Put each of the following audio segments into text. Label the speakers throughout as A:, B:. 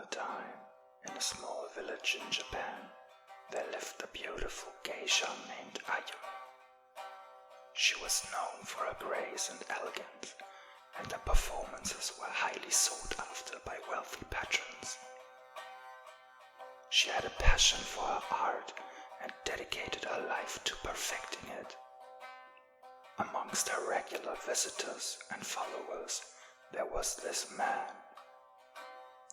A: a time, in a small village in Japan, there lived a beautiful geisha named Ayumi. She was known for her grace and elegance, and her performances were highly sought after by wealthy patrons. She had a passion for her art and dedicated her life to perfecting it. Amongst her regular visitors and followers, there was this man.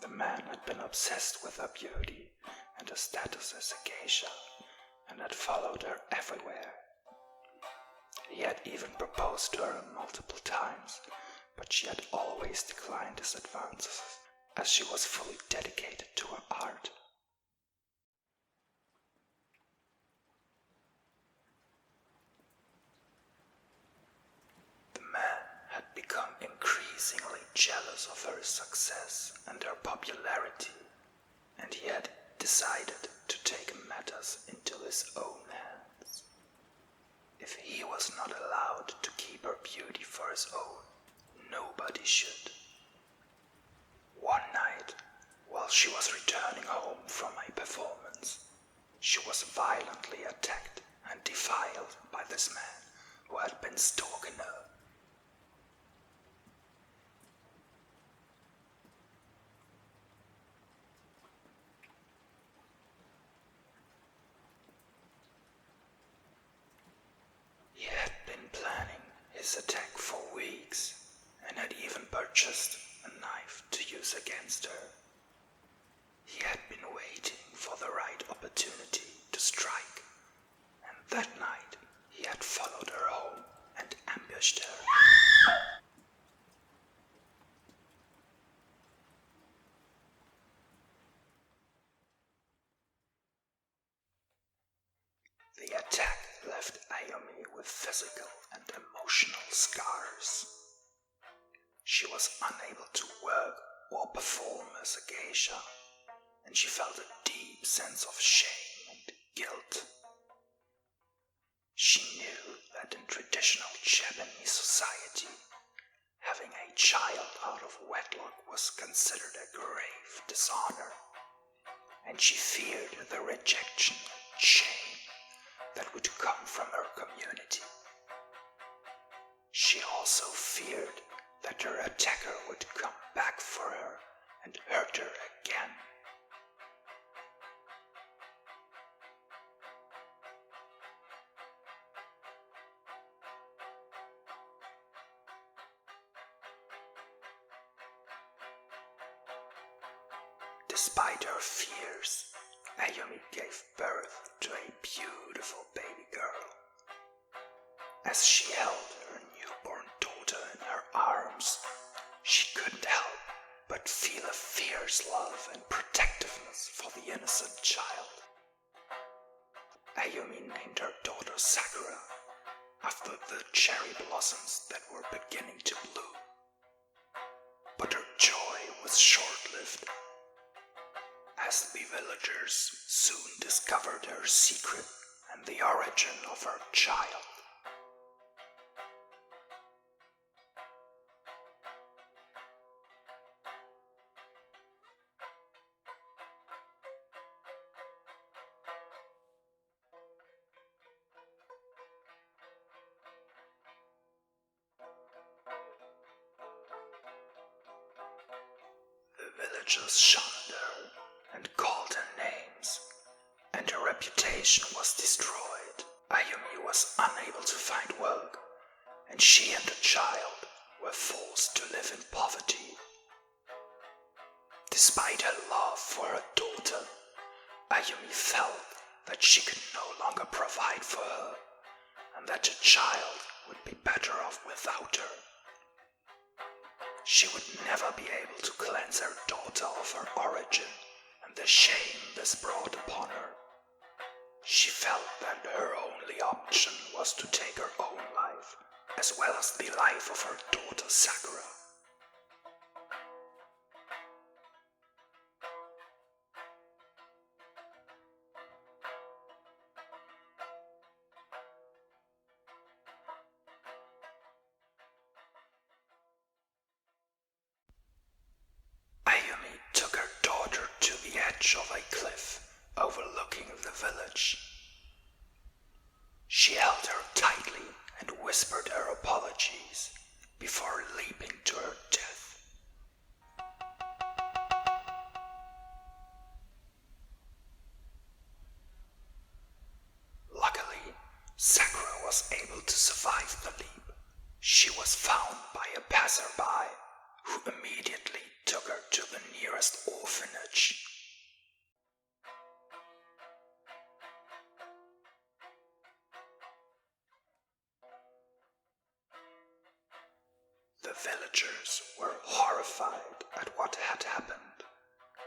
A: The man had been obsessed with her beauty and her status as a geisha, and had followed her everywhere. He had even proposed to her multiple times, but she had always declined his advances, as she was fully dedicated to her art. The man had become increasingly jealous of her success and her popularity, and he had decided to take matters into his own hands. If he was not allowed to keep her beauty for his own, nobody should. One night, while she was returning home from a performance, she was violently attacked and defiled by this man who had been stalking her. He had been planning his attack for weeks and had even purchased a knife to use against her. He had been waiting for the right opportunity to strike, and that night he had followed her home and ambushed her. The attack left Ayumi with physical and emotional scars. She was unable to work or perform as a geisha, and she felt a deep sense of shame and guilt. She knew that in traditional Japanese society, having a child out of wedlock was considered a grave dishonor, and she feared the rejection and shame that would come from her community. She also feared that her attacker would come back for her and hurt her again. Despite her fears, Ayumi gave birth to a beautiful baby girl. As she held her newborn daughter in her arms, she couldn't help but feel a fierce love and protectiveness for the innocent child. Ayumi named her daughter Sakura, after the cherry blossoms that were beginning to bloom. But her joy was short-lived, as the villagers soon discovered her secret and the origin of her child. The villagers shunned her and called her names, and her reputation was destroyed. Ayumi was unable to find work, and she and the child were forced to live in poverty. Despite her love for her daughter, Ayumi felt that she could no longer provide for her, and that the child would be better off without her. She would never be able to cleanse her daughter of her origin and the shame this brought upon her. She felt that her only option was to take her own life, as well as the life of her daughter Sakura. Ayumi took her daughter edge of a cliff overlooking the village. She held her tightly and whispered her apologies before leaping to her death. Luckily, Sakura was able to survive the leap. She was found by a passerby who immediately took her to the nearest orphanage. The villagers were horrified at what had happened,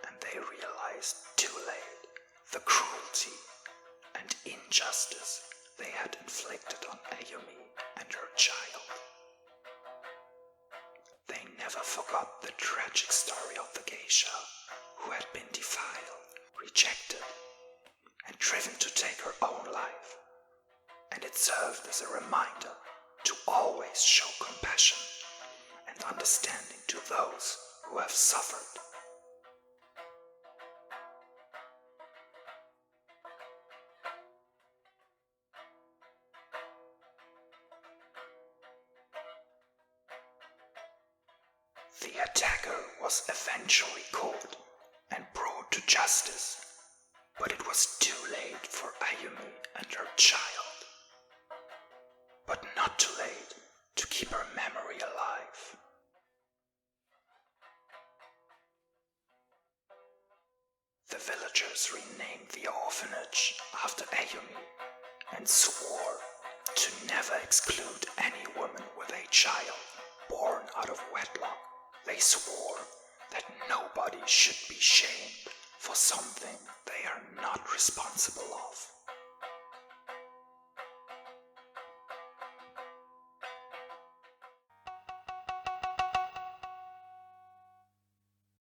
A: and they realized too late the cruelty and injustice they had inflicted on Ayumi and her child. They never forgot the tragic story of the geisha who had been defiled, rejected, and driven to take her own life, and it served as a reminder to always show compassion and understanding to those who have suffered. The attacker was eventually caught and brought to justice, but it was too late for Ayumi and her child. But not too late to keep her memory alive. The villagers renamed the orphanage after Ayumi and swore to never exclude any woman with a child born out of wedlock. They swore that nobody should be shamed for something they are not responsible of.